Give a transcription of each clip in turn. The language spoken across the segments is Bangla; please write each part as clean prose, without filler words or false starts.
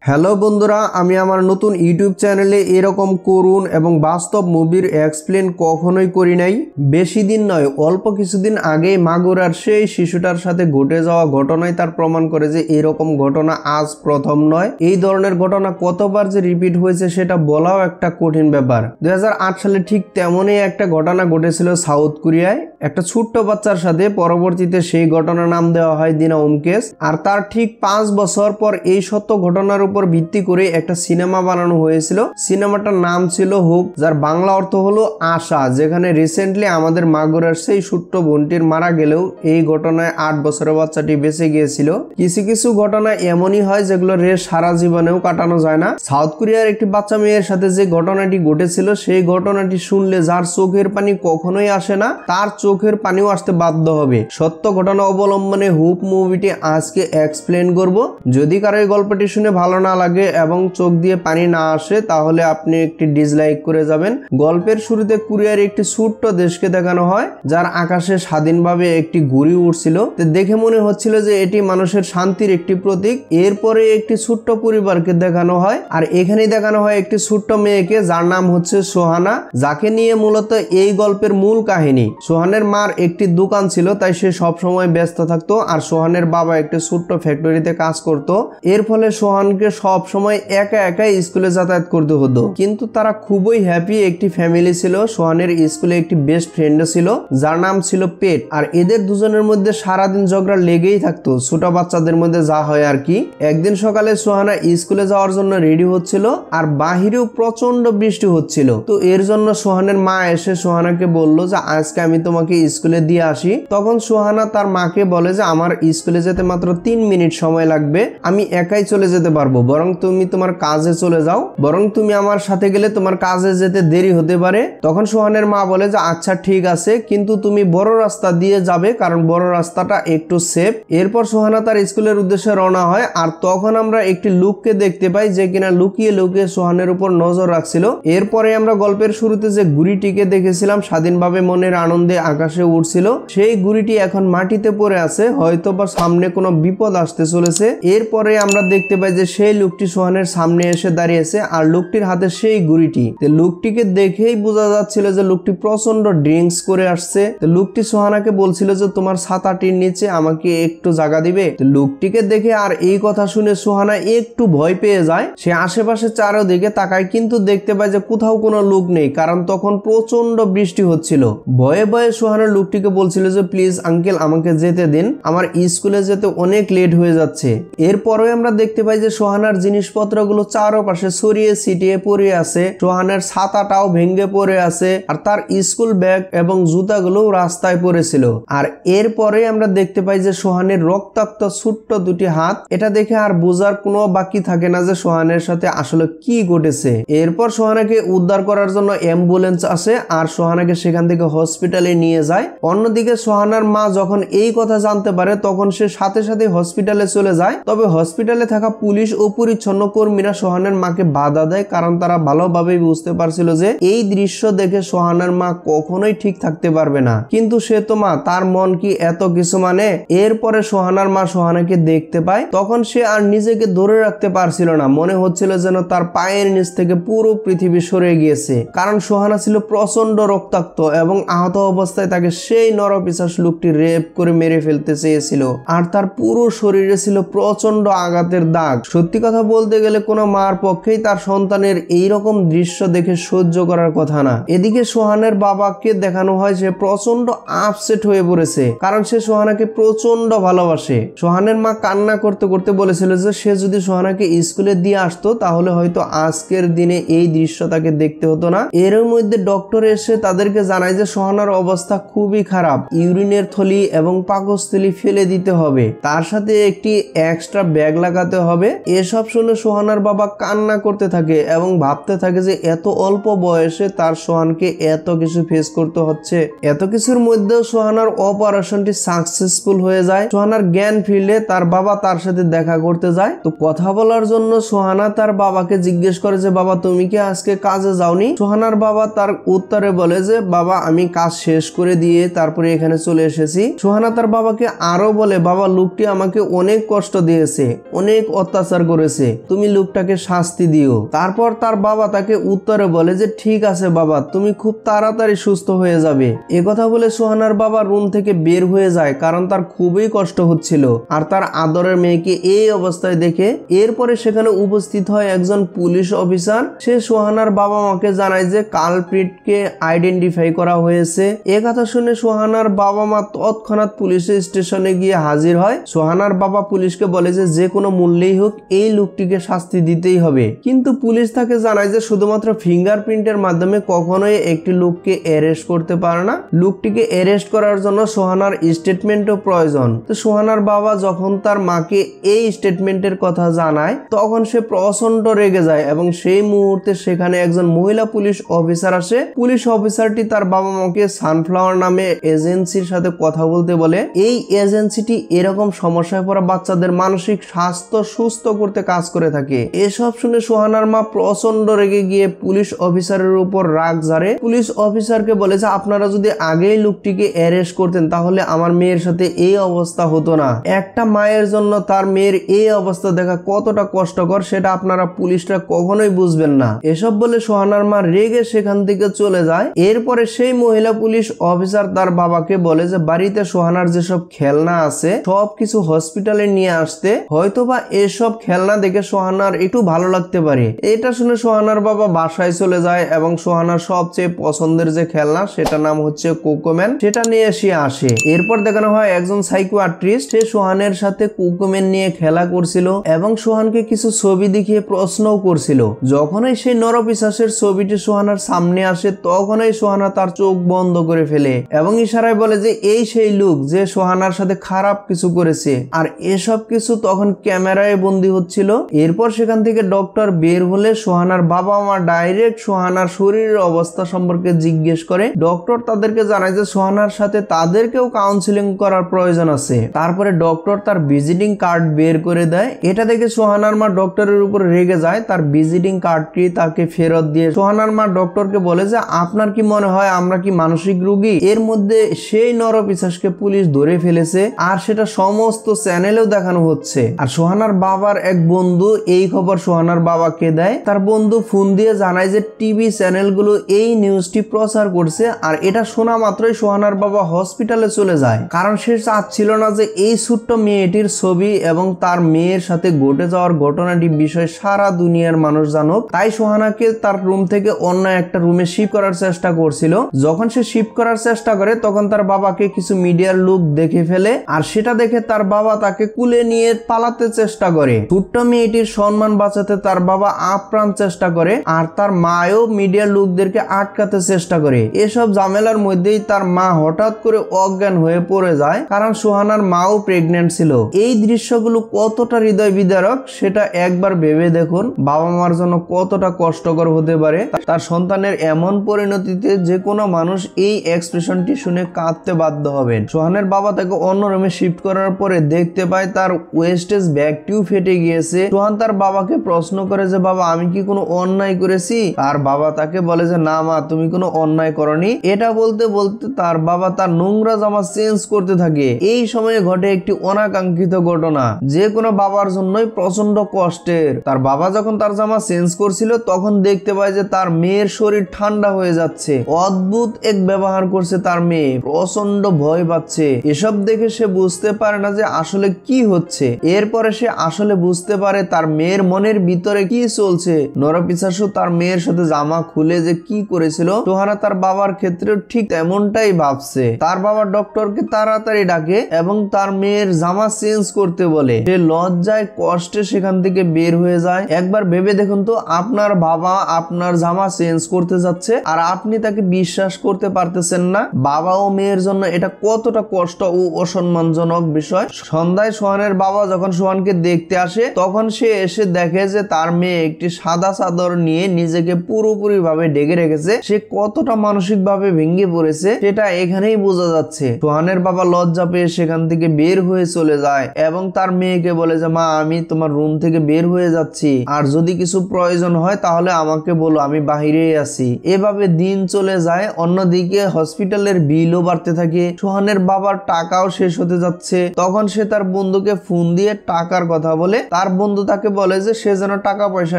হ্যালো বন্ধুরা, আমি আমার নতুন ইউটিউব চ্যানেলে এরকম করুণ এবং বাস্তব মুভির এক্সপ্লেন কখনোই করি নাই। বেশি দিন নয়, অল্প কিছুদিন আগে মাগুরার সেই শিশুটার সাথে ঘটে যাওয়া ঘটনাই তার প্রমাণ করে যে এরকম ঘটনা আজ প্রথম নয়। এই ধরনের ঘটনা কতবার যে রিপিট হয়েছে সেটা বলাও একটা কঠিন ব্যাপার। 2008 সালে ঠিক তেমনই একটা ঘটনা ঘটেছিল সাউথ কোরিয়ায় একটা ছোট্ট বাচ্চার সাথে। পরবর্তীতে সেই ঘটনার নাম দেওয়া হয় দিনা উমকেশ। আর তার ঠিক 5 বছর পর এই সত্য ঘটনার উপর ভিত্তি করে একটা সিনেমা বানানো হয়েছিল। সিনেমাটার নাম ছিল হুক, যার বাংলা অর্থ হলো আশা। যেখানে রিসেন্টলি আমাদের মাগুরার সেই ছোট্ট বোনটির মারা গেলেও এই ঘটনায় 8 বছরের বাচ্চাটি বেঁচে গিয়েছিল। কিছু কিছু ঘটনা এমনই হয় যেগুলো সারা জীবনেও কাটানো যায় না। সাউথ কোরিয়ার একটি বাচ্চা মেয়ের সাথে যে ঘটনাটি ঘটেছিল সেই ঘটনাটি শুনলে যার চোখের পানি কখনোই আসে না, তার চোখের পানিও আসতে বাধ্য হবে। সত্য ঘটনা অবলম্বনে হুক মুভিটি আজকে এক্সপ্লেন করব। যদি কারো এই গল্পটি শুনে ভালো না লাগে এবং চোখ দিয়ে পানি না আসে তাহলে আপনি একটি ডিসলাইক করে যাবেন। গল্পের শুরুতে কোরিয়ার একটি ছোট্ট দেশকে দেখানো হয় যার আকাশে স্বাধীনভাবে একটি ঘুড়ি উড়ছিল। দেখে মনে হচ্ছিল যে এটি মানুষের শান্তির একটি প্রতীক। এরপরে একটি ছোট্ট পরিবারকে দেখানো হয়, আর এখানে দেখানো হয় একটি ছোট্ট মেয়েকে যার নাম হচ্ছে সোহানা, যাকে নিয়ে মূলত এই গল্পের মূল কাহিনী। সোহানের মার একটি দোকান ছিল, তাই সে সব সময় ব্যস্ত থাকতো। আর সোহানের বাবা একটি ছোট্ট ফ্যাক্টরিতে কাজ করত। এর ফলে সোহানকে সব সময় একা একা স্কুলে যাতায়াত করতে হতো। কিন্তু তারা খুবই হ্যাপি একটি ফ্যামিলি ছিল। সোহানের স্কুলে একটি বেস্ট ফ্রেন্ড ছিল যার নাম ছিল পেট। আর এদের দুজনের মধ্যে সারাদিন ঝগড়া লেগেই থাকতো, ছোট বাচ্চাদের মধ্যে যা হয় আর কি। একদিন সকালে সোহানা স্কুলে যাওয়ার জন্য রেডি হচ্ছিল, আর বাহিরেও প্রচন্ড বৃষ্টি হচ্ছিল। তো এর জন্য সোহানের মা এসে সোহানাকে বলল যে আজকে আমি তোমাকে স্কুলে দিয়ে আসি। তখন সোহানা তার মাকে বলে যে আমার স্কুলে যেতে মাত্র 3 মিনিট সময় লাগবে, আমি একাই চলে যেতে পারবো, বরং তুমি তোমার কাজে চলে যাও, বরং তুমি আমার সাথে গেলে তোমার কাজে যেতে দেরি হতে পারে। তখন সোহানের মা বলে যে আচ্ছা ঠিক আছে, কিন্তু তুমি বড় রাস্তা দিয়ে যাবে, কারণ বড় রাস্তাটা একটু সেফ। এরপর সোহানা তার স্কুলের উদ্দেশ্যে রওনা হয়। আর তখন আমরা একটি লোককে দেখতে পাই যে কিনা লুকিয়ে লুকিয়ে সোহানের উপর নজর রাখছিল। এরপরে আমরা গল্পের শুরুতে যে ঘুড়িটিকে দেখেছিলাম স্বাধীনভাবে মনের আনন্দে আকাশে উড়ছিল, সেই ঘুড়িটি এখন মাটিতে পড়ে আছে, হয়তো বা সামনে কোনো বিপদ আসতে চলেছে। এরপরে আমরা দেখতে পাই যে সেই লোকটি সোহানের সামনে এসে দাঁড়িয়েছে, আর লোকটির হাতে সেই ঘুড়িটি। লোকটিকে দেখেই বোঝা যাচ্ছিল যে লোকটি প্রচন্ড ড্রিঙ্কস করে আসছে। লোকটি সোহানাকে বলছিল যে তোমার ছাতাটির নিচে আমাকে একটু জায়গা দিবে। লোকটিকে দেখে আর এই কথা শুনে সোহানা একটু ভয় পেয়ে যায়। সে আশেপাশে চারদিকে তাকায়, কিন্তু দেখতে পায় যে কোথাও কোনো লোক নেই, কারণ তখন প্রচন্ড বৃষ্টি হচ্ছিল। ভয়ে ভয়ে সোহানা লোকটিকে বলছিল যে প্লিজ আঙ্কেল আমাকে যেতে দিন, আমার স্কুলে যেতে অনেক লেট হয়ে যাচ্ছে। এরপরে আমরা দেখতে পাই যে সোহানার জিনিসপত্রগুলো চারপাশে ছড়িয়ে ছিটিয়ে পড়ে আছে। সোহানার ছাতাটাও ভেঙে পড়ে আছে, আর তার স্কুল ব্যাগ এবং জুতাগুলো রাস্তায় পড়েছিল। আর এরপরে আমরা দেখতে পাই যে সোহানের রক্তাক্ত ছোট্ট দুটি হাত। এটা দেখে আর বোঝার কোনো বাকি থাকে না যে সোহানের সাথে আসলে কি ঘটেছে। এরপর সোহানাকে উদ্ধার করার জন্য অ্যাম্বুলেন্স আসে, আর সোহানাকে সেখান থেকে হসপিটালে নিয়ে যায়। অন্যদিকে সোহানার মা যখন এই কথা জানতে পারে তখন সে সাথে সাথে হসপিটালে চলে যায়। তবে হসপিটালে থাকা পুলিশ ও পরিচ্ছন্ন কর্মীরা সোহানের মাকে বাধা দেয়, কারণ তারা ভালোভাবে বুঝতে পারছিল যে এই দৃশ্য দেখে সোহানার মা কখনোই ঠিক থাকতে পারবে না। কিন্তু সে তো মা, তার মন কি এত কিছু মানে? এরপরে সোহানার মা সোহানাকে দেখতে পায়, তখন সে আর নিজেকে ধরে রাখতে পারছিল না। মনে হচ্ছিল যেন তার পায়ের নিচ থেকে পুরো পৃথিবী সরে গিয়েছে, কারণ সোহানা ছিল প্রচন্ড রক্তাক্ত এবং আহত অবস্থায় তাকে সেই নরপিশাচ লোকটি রেপ করে মেরে ফেলতে চেয়েছিল। আর তার পুরো শরীরে ছিল প্রচন্ড আঘাতের দাগ। সত্যি কথা বলতে গেলে কোনো মার পক্ষেই তার সন্তানের এইরকম দৃশ্য দেখে সহ্য করার কথা না। এদিকে সোহানের বাবাকে দেখানো হয় সে প্রচন্ড আপসেট হয়ে পড়েছে, কারণ সে সোহানাকে প্রচন্ড ভালোবাসে। সোহানের মা কান্না করতে করতে বলেছিল যে সে যদি সোহানাকে স্কুলে দিয়ে আসতো তাহলে হয়তো আজকের দিনে এই দৃশ্য তাকে দেখতে হতো না। এর মধ্যে ডক্টর এসে তাদেরকে জানায় যে সোহানার অবস্থা খুবই খারাপ, ইউরিনের থলি এবং পাকস্থলী ফেলে দিতে হবে, তার সাথে একটি এক্সট্রা ব্যাগ লাগাতে হবে। এসব শুনে সোহানার বাবা কান্না করতে থাকে এবং ভাবতে থাকে যে এত অল্প বয়সে তার সোহানকে এত কিছু ফেস করতে হচ্ছে। এত কিছুর মধ্যেও সোহানার অপারেশনটি সাকসেসফুল হয়ে যায়। সোহানার জ্ঞান ফিরলে তার বাবা তার সাথে দেখা করতে যায়। তো কথা বলার জন্য সোহানা তার বাবাকে জিজ্ঞেস করে যে বাবা তুমি কি আজকে কাজে যাওনি? সোহানার বাবা তার উত্তরে বলে যে বাবা আমি কাজ শেষ করে দিয়ে তারপরে এখানে চলে এসেছি। সোহানা তার বাবাকে আরো বলে বাবা লোকটি আমাকে অনেক কষ্ট দিয়েছে, অনেক অত্যাচার করেছে, তুমি লোকটাকে শাস্তি দিও। তারপর তার বাবা তাকে উত্তরে বলে যে ঠিক আছে বাবা, তুমি খুব তাড়াতাড়ি সুস্থ হয়ে যাবে। একথা বলে সোহানার বাবা রুম থেকে বের হয়ে যায়, কারণ তার খুবই কষ্ট হচ্ছিল আর তার আদরের মেয়েকে এই অবস্থায় দেখে। এরপরে সেখানে উপস্থিত হয় একজন পুলিশ অফিসার। সে সোহানার বাবা মাকে জানায় যে কালপ্রিটকে আইডেন্টিফাই করা হয়েছে। এ কথা শুনে সোহানার বাবা মা তৎক্ষণাৎ পুলিশের স্টেশনে গিয়ে হাজির হয়। সোহানার বাবা পুলিশকে বলে যে কোনো মূল্যেই হোক এই লোকটিকে শাস্তি দিতেই হবে, কিন্তু পুলিশ তাকে জানায় যে শুধুমাত্র ফিঙ্গারপ্রিন্টের মাধ্যমে কখনোই একটি লোককে অ্যারেস্ট করতে পারে না। লোকটিকে অ্যারেস্ট করার জন্য সোহানার স্টেটমেন্টও প্রয়োজন। তো সোহানার বাবা যখন তার মাকে এই স্টেটমেন্টের কথা জানায় তখন সে প্রচন্ড রেগে যায় এবং সেই মুহূর্তে সেখানে একজন মহিলা পুলিশ অফিসার আসে। পুলিশ অফিসারটি তার বাবা মাকে সানফ্লাওয়ার নামে এজেন্সির সাথে কথা বলতে বলে। এই এজেন্সিটি এরকম সমস্যায় পড়া বাচ্চাদের মানসিক স্বাস্থ্য সুস্থ করতে কাজ করে থাকে। এসব শুনে সোহানার মা প্রচন্ড রেগে গিয়ে পুলিশ অফিসারের উপর রাগ ঝাড়ে। পুলিশ অফিসারকে বলে যে আপনারা যদি আগেই লোকটিকে অ্যারেস্ট করতেন তাহলে আমার মেয়ের সাথে এই অবস্থা হতো না। একটা মায়ের জন্য তার মেয়ের এই অবস্থা দেখা কতটা কষ্টকর সেটা আপনারা পুলিশরা কখনোই বুঝবেন না। এসব বলে সোহানার মা রেগে সেখান থেকে চলে যায়। এরপরে সেই মহিলা পুলিশ অফিসার তার বাবাকে বলে যে বাড়িতে সোহানার যেসব খেলনা আছে সবকিছু হসপিটালে নিয়ে আসতে, হয়তোবা এসব খেলনা দেখে সোহানার একটু ভালো লাগতে পারে। এটা শুনে সোহানার বাবা বাসায় চলে যায় এবং সোহানার সবচেয়ে পছন্দের যে খেলনা সেটা নাম হচ্ছে কোকোম্যান, সেটা নিয়ে এসে আসে। এরপর দেখানো হয় একজন সাইকিয়াট্রিস্ট, সে সোহানের সাথে কোকোম্যান নিয়ে খেলা করছিল এবং সোহানকে কিছু ছবি দেখিয়ে প্রশ্নও করছিল। যখনই সেই নরপিশাচের ছবিটি সোহানার সামনে আসে তখনই সোহানা তার চোখ বন্ধ করে ফেলে এবং ইশারায় বলে যে এই সেই লোক যে সোহানার সাথে খারাপ কিছু করেছে। আর এসব কিছু তখন ক্যামেরায় বন্দী হচ্ছিল। এরপর সেখান থেকে ডক্টর বের হলে সোহানার বাবা মা ডাইরেক্ট সোহানার শরীরের অবস্থা সম্পর্কে জিজ্ঞেস করে। ডক্টর তাদেরকে জানায় যে সোহানার সাথে তাদেরকেও কাউন্সিলিং করার প্রয়োজন আছে। তারপরে ডক্টর তার ভিজিটিং কার্ড বের করে দেয়। এটা দেখে সোহানার মা ডক্টরের উপর রেগে যায়। তার ভিজিটিং কার্ডটি তাকে ফেরত দিয়ে সোহানার মা ডক্টরকে বলে যে আপনার কি মনে হয় আমরা কি মানসিক রোগী? এর মধ্যে সেই নরপিশাচকে পুলিশ ধরে ফেলেছে আর সেটা সমস্ত চ্যানেলেও দেখানো হচ্ছে। আর সোহানার বাবার এক বন্ধু এই খবর সোহানার বাবাকে দেয়। তার বন্ধু ফোন দিয়ে জানায় যে টিভি চ্যানেলগুলো এই নিউজটি প্রচার করছে। আর এটা শোনা মাত্রই সোহানার বাবা হসপিটালে চলে যায়, কারণ সে চাচ্ছিল না যে এই ছোট্ট মেয়েটির ছবি এবং তার মেয়ের সাথে ঘটে যাওয়ার ঘটনাটি বিষয় সারা দুনিয়ার মানুষ জানুক। তাই সোহানাকে তার রুম থেকে অন্য একটা রুমে শিফট করার চেষ্টা করছিল। যখন সে শিফট করার চেষ্টা করে তখন তার বাবাকে কিছু মিডিয়ার লোক দেখে ফেলে আর সেটা দেখে তার বাবা তাকে কুলে নিয়ে পালাতে চেষ্টা করে। ছোট্ট মেয়েটির সম্মান বাঁচাতে তার বাবা আপ্রাণ চেষ্টা করে আর তার মাও মিডিয়ার লোকদেরকে আটকাতে চেষ্টা করে। এসব ঝামেলার মধ্যেই তার মা হঠাৎ করে অজ্ঞান হয়ে পড়ে যায়, কারণ সোহানার মাও প্রেগনেন্ট ছিল। এই দৃশ্যগুলো কতটা হৃদয় বিদারক সেটা একবার ভেবে দেখুন। বাবা মার জন্য কতটা কষ্টকর হতে পারে তার সন্তানের এমন পরিণতিতে যে কোনো মানুষ এই এক্সপ্রেশনটি শুনে কাঁদতে বাধ্য হবেন। সোহানের বাবা তাকে অন্য রুমে শিফট করার পরে দেখতে পায় তার ওয়েস্টেজ ব্যাগটিও ফেটে গিয়েছে। সোহান তার বাবাকে প্রশ্ন করে যে বাবা আমি কি কোনো অন্যায় করেছি? আর বাবা তাকে বলে যে না মা, তুমি কোনো অন্যায় করনি। এটা বলতে বলতে তার বাবা তার নোংরা জামা চেঞ্জ করতে থাকে। এই সময়ে ঘটে একটি অনাকাঙ্ক্ষিত ঘটনা, যে কোনো বাবার জন্যই প্রচন্ড কষ্টের। তার বাবা যখন তার জামা চেঞ্জ করছিল তখন দেখতে পায় যে তার মেয়ের শরীর ঠান্ডা হয়ে যাচ্ছে। অদ্ভুত এক ব্যবহার করছে তার মেয়ে, প্রচন্ড ভয় পাচ্ছে। এসব দেখে সে বুঝতে পারে না যে আসলে কি হচ্ছে। এরপরে সে আসলে বুঝতে পারে তার মেয়ের মনের ভিতরে কি চলছে। নরপিশাচু তার মেয়ের সাথে জামা খুলে যে কি করেছিল, সোহানা তার বাবার ক্ষেত্রে ঠিক তেমনটাই ভাবছে। তার বাবা ডক্টরকে তাড়াতাড়ি ডাকে এবং তার মেয়ের জামা চেঞ্জ করতে বলে। সে লজ্জায় কষ্টে সেখান থেকে বের হয়ে যায়। একবার ভেবে দেখুন তো, আপনার বাবা আপনার জামা চেঞ্জ করতে যাচ্ছে আর আপনি তাকে বিশ্বাস করতে পারতেছেন না। বাবা ও মেয়ের জন্য এটা কতটা কষ্ট ও অসম্মানজনক বিষয়। সন্ধ্যায় সোহানের বাবা যখন সোহানকে দেখতে আসে তখন সে এসে দেখে যে তার মেয়ে একটি সাদা চাদর নিয়ে নিজেকে পুরোপুরি ভাবে ঢেকে রেখেছে। সে কতটা মানসিক ভাবে ভেঙে পড়েছে সেটা এখানেই বোঝা যাচ্ছে। সোহানের বাবা লজ্জা পেয়ে সেখান থেকে বের হয়ে চলে যায় এবং তার মেয়েকে বলে যে মা, আমি তোমার রুম থেকে বের হয়ে যাচ্ছি, আর যদি কিছু প্রয়োজন হয় তাহলে আমাকে বলো, আমি বাহিরেই আছি। এভাবে দিন চলে যায়। অন্যদিকে হসপিটালের বিলও বাড়তে থাকে। সোহানের বাবার টাকাও শেষ হতে যাচ্ছে। তখন সে তার বন্ধুকে ফোন দিয়ে টাকার কথা বলে। তার তার বন্ধু তাকে বলে যে সে যেন টাকা পয়সা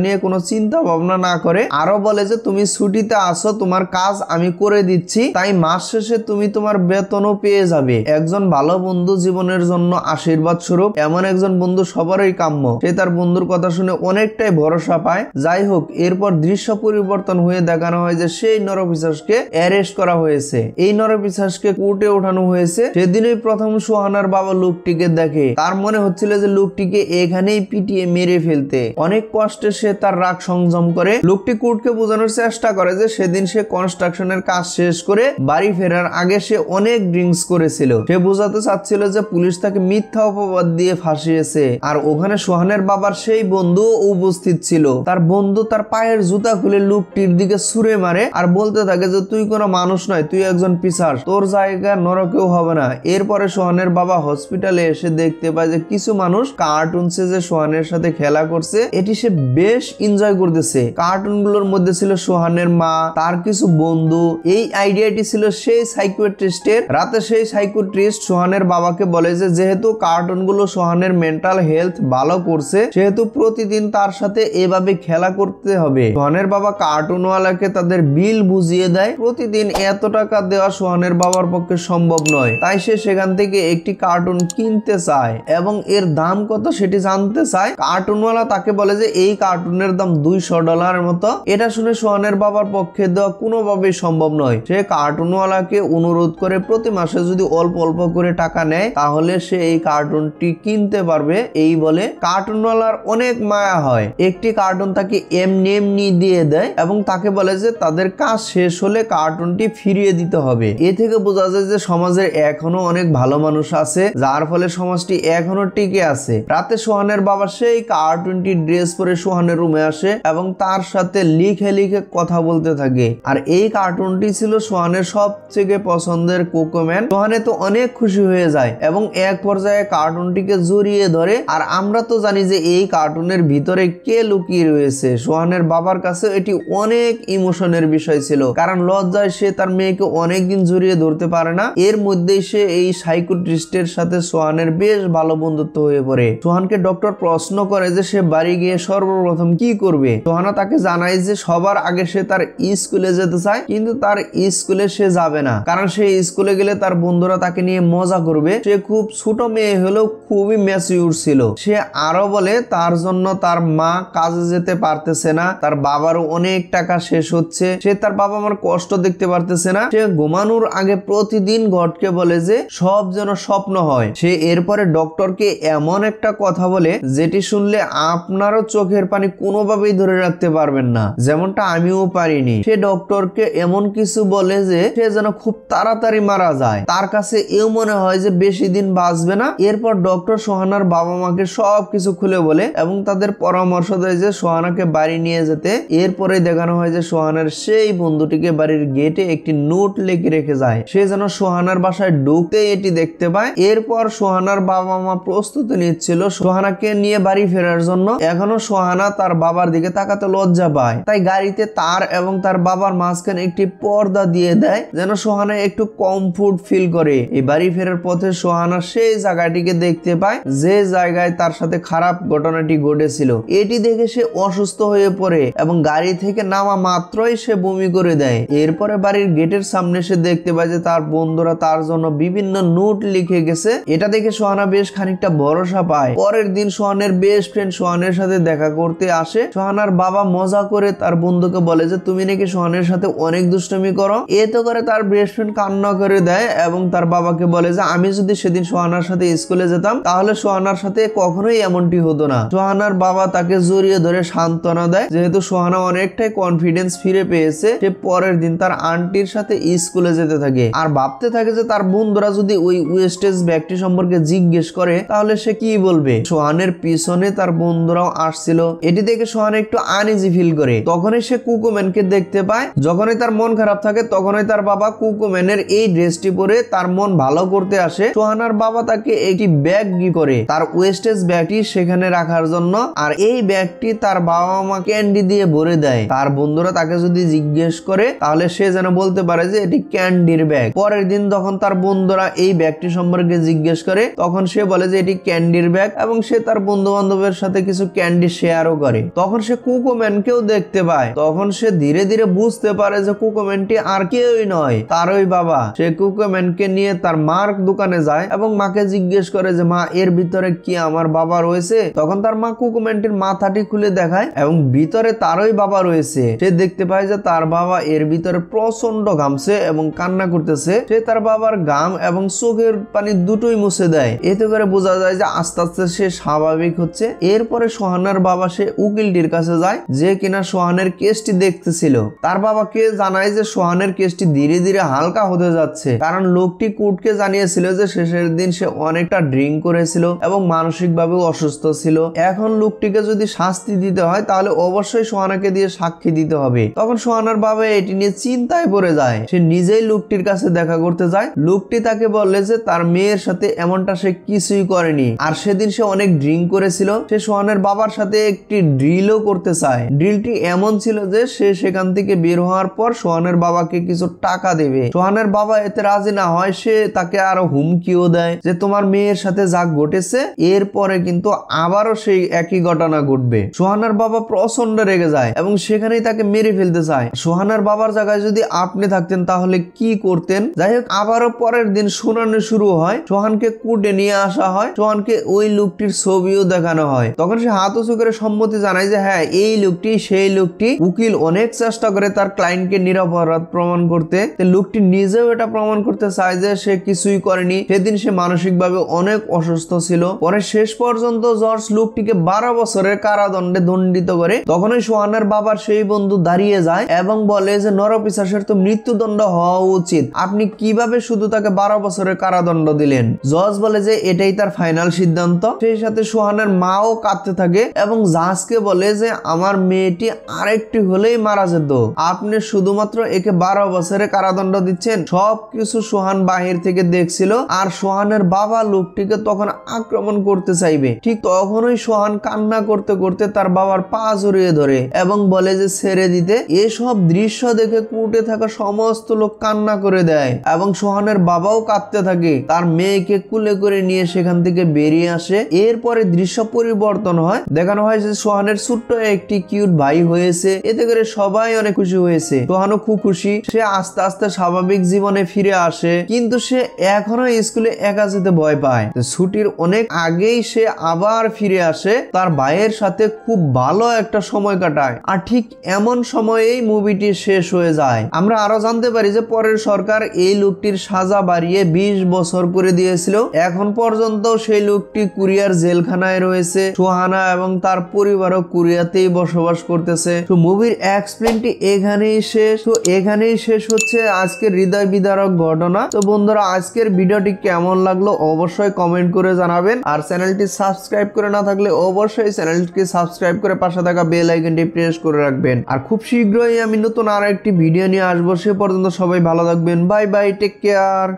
নিয়ে কোনো চিন্তা ভাবনা না করে, আরো বলে যে তুমি ছুটিতে আসো, তোমার কাজ আমি করে দিচ্ছি, তাই মাস শেষে তুমি তোমার বেতনও পেয়ে যাবে। একজন ভালো বন্ধু জীবনের জন্য আশীর্বাদ স্বরূপ, এমন একজন বন্ধু সবারই কাম্য। সে তার বন্ধুর কথা শুনে অনেকটাই ভরসা পায়। যাই হোক, এরপর দৃশ্য পরিবর্তন হয়ে দেখানো হয় যে সেই নরপিশাচকে অ্যারেস্ট করা হয়েছে। এই নরপিশাচকে কোর্টে ওঠানো হয়েছে। সেদিনই প্রথম সুহানার বাবা লোকটিকে দেখে। তার মনে হচ্ছিল যে লোকটিকে এখানেই পিটিয়ে মেরে ফেলতে। অনেক কষ্টে সে তার রাগ সংযম করে। লোকটি কোর্টকে বোঝানোর চেষ্টা করে যে সেদিন সে কনস্ট্রাকশনের কাজ শেষ করে বাড়ি ফেরার আগে সে অনেক ড্রিঙ্কস করেছিল। সে বোঝাতে চাচ্ছিল যে পুলিশ তাকে মিথ্যা অপবাদ দিয়ে ফাঁসিয়েছে। আর ওখানে সোহানের বাবার সেই বন্ধু উপস্থিত ছিল। তার বন্ধু তার পায়ের জুতা খুলে লোকটির দিকে ছুঁড়ে মারে আর বলতে থাকে যে তুই কোনো মানুষ নয়, তুই একজন পিশাচ, তোর জায়গা নরকেও হবে না। এরপরে সোহানের বাবা হসপিটালে এসে দেখতে পায় যে কিছু মানুষ কার্টুন সেজে সোহানের সাথে খেলা করছে। এটি সে বেশ এনজয় করতেছে। কার্টুন গুলোর মধ্যে ছিল সোহানের মা, তার কিছু বন্ধু। এই আইডিয়াটি ছিল সেই সাইকিয়াট্রিস্টের। রাতে সেই সাইকিয়াট্রিস্ট সোহানের বাবাকে বলে যে যেহেতু কার্টুন গুলো সোহানের মেন্টাল হেলথ ভালো করছে, সেহেতু প্রতিদিন তার সাথে এভাবে খেলা করতে হবে। সোহানের বাবা কার্টুনওয়ালাকে তাদের বিল বুঝিয়ে দেয়। প্রতিদিন এত টাকা দেওয়া সোহানের বাবার পক্ষে সম্ভব নয়, তাই সে সেখান থেকে একটি কার্টুন কিনতে চায় এবং এর দাম কত সেটি জানতে চায়। কার্টুনওয়ালা তাকে বলে যে এই কার্টুনের দাম $200 মতো। এটা শুনে সোহানের বাবার পক্ষে দেওয়া কোনোভাবেই সম্ভব নয়। সে কার্টুনওয়ালাকে অনুরোধ করে প্রতি মাসে যদি অল্প অল্প করে টাকা নেয় তাহলে সে এই কার্টুনটি কিনতে পারবে। এই বলে কার্টুনওয়ালার অনেক মায়া হয়। একটি কার্টুন তাকে এমনি দিয়ে দেয় এবং তাকে বলে যে তাদের কাজ শেষ হলে কার্টুনটি ফিরিয়ে দিতে হবে। এ থেকে বোঝা যায় যে সমাজের এখনো অনেক ভালো মানুষ আছে, যার ফলে সমাজটি এখনো টিকে আছে। রাতে সোহানের বাবা সেই কার্টুনটি ড্রেস পরে সোহানের রুমে আসে এবং তার সাথে লিখে কথা বলতে থাকে। আর এই কার্টুনটি ছিল সোহানের সবথেকে পছন্দের কোকোম্যান। সোহানে তো অনেক খুশি হয়ে যায় এবং এক পর্যায়ে কার্টুনটিকে জড়িয়ে ধরে। আর আমরা তো জানি যে এই কার্টুনের ভিতরে কে লুকিয়ে রয়েছে। সোহানের বাবার কাছে এটি অনেক ইমোশনের বিষয় ছিল, কারণ লজ্জায় সে তার মেয়েকে অনেকদিন জড়িয়ে ধরতে পারে না। এর মধ্যেই সে এই সাইকিয়াট্রিস্টের সাথে সোহানের বেশ ভালো বন্ধুত্ব হয়ে পড়ে। সোহানকে ডক্টর প্রশ্ন করে যে সে বাড়ি গিয়ে সর্বপ্রথম কি করবে। সোহানা তাকে জানায় যে সবার আগে সে তার স্কুলে যেতে চায়, কিন্তু তার স্কুলে সে যাবে না, কারণ সে স্কুলে গেলে তার বন্ধুরা তাকে নিয়ে মজা করবে। সে খুব ছোট মেয়ে হলেও খুবই ম্যাচিউর ছিল। সে আরো বলে তার জন্য তার মা কাজে যেতে পারতেছে না, তার বাবারও অনেক টাকা শেষ হচ্ছে, সে তার বাবা মার কষ্ট দেখতে পারতেছে না। সে ঘুমানোর আগে প্রতিদিন গডকে বলে যে সব যেন স্বপ্ন হয়। সে এরপরে ডক্টরকে এমন একটা কথা বলে যেটি শুনলে আপনারও চোখের পানি কোনোভাবেই ধরে রাখতে পারবেন না, যেমনটা আমিও পারিনি। সে ডক্টরকে এমন কিছু বলে যে সে যেন খুব তাড়াতাড়ি মারা যায়। তার কাছে এও মনে হয় যে বেশি দিন বাঁচবে না। এরপর ডক্টর সোহানার বাবা মাকে সবকিছু খুলে বলে এবং তাদের পরামর্শ দেয় যে সোহানাকে বাড়ি নিয়ে যেতে। এরপরে দেখানো হয় যে সোহানার সেই বন্ধুটিকে বাড়ির গেটে একটি নোট লিখে রেখে যায়। সে যেন সোহানার বাসায় ঢুকতে এটি দেখতে পায়। এরপর সোহানার বাবা মা প্রস্তুতি নিচ্ছিল সোহানাকে নিয়ে বাড়ি ফেরার জন্য। এখনো সোহানা তার বাবার দিকে তাকাতে লজ্জা পায়, তাই গাড়িতে তার এবং তার বাবার মাঝখানে একটি পর্দা দিয়ে দেয় যেন সোহানা একটু কমফোর্ট ফিল করে। এই বাড়ি ফেরার পথে সোহানা সেই জায়গাটিকে দেখতে পায় যে জায়গায় তার সাথে খারাপ ঘটনাটি ঘটেছিল। এটি দেখে সে অসুস্থ হয়ে পড়ে এবং গাড়ি থেকে নামা মাত্রই সে বমি করে দেয়। এরপরে বাড়ির গেটের সামনে সে দেখতে পায় যে তার বন্ধুরা তার জন্য বিভিন্ন নোট লিখে গেছে। এটা দেখে সোহানা বেশ খানিকটা ভরসা পায়। পরের দিন সোহানের বেস্ট ফ্রেন্ড সোহানের সাথে দেখা করতে আসে। সোহানার বাবা মজা করে তার বন্ধুকে বলে যে তুমি নাকি সোহানের সাথে অনেক দুষ্টুমি করো। এতে করে তার বেস্ট ফ্রেন্ড কান্না করে দেয় এবং তার বাবাকে বলে যে আমি যদি সেদিন সোহানার সাথে স্কুলে যেতাম তাহলে সোহানার সাথে কখনোই এমনটি হতো না। সোহানার বাবা তাকে জড়িয়ে ধরে সান্ত্বনা দেয়। যেহেতু সোহানা অনেকটাই কনফিডেন্স ফিরে পেয়েছে, সে পরের দিন তার আন্টির সাথে স্কুলে যেতে থাকে আর ভাবতে থাকে যে তার বন্ধুরা যদি ওই ওয়েস্টেজ ব্যাগটি সম্পর্কে জিজ্ঞেস করে তাহলে সে কি বলবে। সোহানের পিছনে তার বন্ধুরাও আসছিল। এটি দেখে সোহান একটু আনইজি ফিল করে। তখনই সে কুকুম্যানকে দেখতে পায়। যখনই তার মন খারাপ থাকে তখনই তার বাবা কুকুম্যানের এই ড্রেসটি পরে তার মন ভালো করতে আসে। সোহানার বাবা তাকে একটি ব্যাগ গিফট করে, তার ওয়েস্টেজ ব্যাগটি সেখানে রাখার জন্য। আর এই ব্যাগটি তার বাবা মা ক্যান্ডি দিয়ে ভরে দেয়। তার বন্ধুরা তাকে যদি জিজ্ঞেস করে তাহলে সে যেন বলতে পারে যে এটি ক্যান্ডির ব্যাগ। পরের দিন যখন তার বন্ধুরা এই ব্যাগটি সম্পর্কে জিজ্ঞেস করে তখন সে বলে যে এটি ক্যান্ডির ব্যাগ এবং সে তার বন্ধু বান্ধবের সাথে কিছু ক্যান্ডি শেয়ারও করে। তখন সে কুকুম্যানকেও দেখতে পায়। তখন সে ধীরে ধীরে বুঝতে পারে যে কুকুম্যানটি আর কেউই নয়, তারই বাবা। সে কুকুম্যানকে নিয়ে তার মার দোকানে যায় এবং মাকে জিজ্ঞেস করে যে মা, এর ভিতরে কি আমার বাবা রয়েছে? তখন তার মা কুকুম্যানটির মাথাটি খুলে দেখায় এবং ভিতরে তারই বাবা রয়েছে। সে দেখতে পায় যে তার বাবা এর ভিতরে প্রচন্ড ঘামছে এবং কান্না করতেছে। সে তার বাবার ঘাম এবং চোখের পানি দুটোই মুছে দেয়। এতে করে বোঝা যায় যে আস্তে আস্তে সে স্বাভাবিক হচ্ছে। এরপরে সোহানার বাবা সে উকিলটির কাছে যায়, যে কিনা সোহানের কেসটি দেখতেছিল। তার বাবাকে জানায় যে সোহানের কেসটি ধীরে ধীরে হালকা হতে যাচ্ছে, কারণ লোকটি কোর্টকে জানিয়েছিল যে শেষের দিন সে অনেকটা ড্রিঙ্ক করেছিল এবং মানসিকভাবেও অসুস্থ ছিল। এখন লোকটিকে যদি শাস্তি দিতে হয় তাহলে অবশ্যই সোহানাকে দিয়ে সাক্ষী দিতে হবে। তখন সোহানার বাবা এটি নিয়ে চিন্তায় পড়ে যায়। সে নিজেই লোকটির কাছে দেখা করতে যায়। লোকটি তাকে বললে যে তার মেয়ের সাথে এমনটা সে কিছুই করেনি, আর সেদিন সে অনেক ড্রিঙ্ক করেছিল। সে সোহানের বাবার সাথে একটি ড্রিলও করতে চায়। ড্রিলটি এমন ছিল যে সে সেখান থেকে বের হওয়ার পর সোহানের বাবাকে কিছু টাকা দেবে। সোহানের বাবা এতে রাজি না হয়। সে তাকে আরো হুমকিও দেয় যে তোমার মেয়ের সাথে যা ঘটেছে এরপরে কিন্তু আবারও সেই একই ঘটনা ঘটবে। সোহানার বাবা প্রচন্ড রেগে যায় এবং সেখানেই তাকে মেরে ফেলতে চায়। সোহানার বাবার জায়গায় যদি আপনি থাকতেন তাহলে কি করতেন? যাই হোক, আবারও পরের দিন শুনানি শুরু হয়। সোহানকে কোর্টে নিয়ে আসা হয়। সোহানকে ওই লোকটির ছবিও দেখানো হয়। তখন সে হাত উঁচু করে সম্মতি জানায় যে হ্যাঁ, এই লোকটি সেই লোকটি। উকিল অনেক চেষ্টা করে তার ক্লায়েন্টকে নিরপরাধ প্রমাণ করতে। লোকটি নিজেও এটা প্রমাণ করতে চায় যে সে কিছুই করেনি, সেদিন সে মানসিকভাবে অনেক অসুস্থ ছিল। পরে শেষ পর্যন্ত জর্জ লোকটিকে 12 বছরের কারাদণ্ডে দণ্ডিত করে। তখনই সোহানের বাবার সেই বন্ধু দাঁড়িয়ে যায় এবং বলে যে নরপিশাচের তো মৃত্যুদণ্ড হওয়া উচিত, আপনি কিভাবে শুধু তাকে 12 বছরের কারাদণ্ড দিলেন? জজ বলে যে এটাই তার ফাইনাল সিদ্ধান্ত। সেই সাথে সোহানের মাও কাঁদতে থাকে এবং জাজকে বলে যে আমার মেয়েটি আরেকটি হলেই মারা যেত, আপনি শুধুমাত্র একে 12 বছরের কারাদণ্ড দিচ্ছেন। সবকিছু সোহান বাহির থেকে দেখছিল, আর সোহানের বাবা লোকটিকে তখন আক্রমণ করতে চাইবে। ঠিক তখনই সোহান কান্না করতে করতে তার বাবার পা জড়িয়ে ধরে এবং বলে যে ছেড়ে দিতে। এসব দৃশ্য দেখে কোর্টে থাকা সমস্ত লোক কান্না করে দেয় এবং সোহানের বাবাও কাঁদতে থাকে। তার মেয়েকে কুলে করে নিয়ে সেখান থেকে বেরিয়ে আসে। এরপরে দৃশ্য পরিবর্তন হয়। দেখানো হয় যে সোহানের ছোট্ট একটি কিউট ভাই হয়েছে। এতে করে সবাই অনেক খুশি হয়েছে। সোহানও খুব খুশি। সে আস্তে আস্তে স্বাভাবিক জীবনে ফিরে আসে, কিন্তু সে এখনো স্কুলে একা যেতে ভয় পায়। ছুটির অনেক আগেই সে আবার ফিরে আসে, তার ভাইয়ের সাথে খুব ভালো একটা সময় কাটায়। আর ঠিক এমন সময়েই মুভিটি শেষ হয়ে যায়। আমরা আরো জানতে পারি যে পরের সরকার এই লোকটির সাজা বাড়িয়ে 20 বছর করে দিয়েছিল। এখন পর্যন্ত সেই লোকটি কোরিয়ার জেলখানায় রয়েছে। সোহানা এবং তার পরিবারও কোরিয়াতেই বসবাস করতেছে। তো মুভির এক্সপ্লেনটি এখানেই শেষ। তো এখানেই শেষ হচ্ছে আজকের হৃদয় বিদারক ঘটনা। তো বন্ধুরা, আজকের ভিডিওটি কেমন লাগলো অবশ্যই কমেন্ট করে জানাবেন। আর চ্যানেলটি সাবস্ক্রাইব করে না থাকলে অবশ্যই চ্যানেলটিকে সাবস্ক্রাইব করে পাশে থাকা বেল আইকনটি প্রেস করে রাখবেন। আর খুব শীঘ্রই আমি নতুন আরো একটি ভিডিও নিয়ে আসবো। সে পর্যন্ত সবাই ভালো থাকবেন। Bye bye, take care.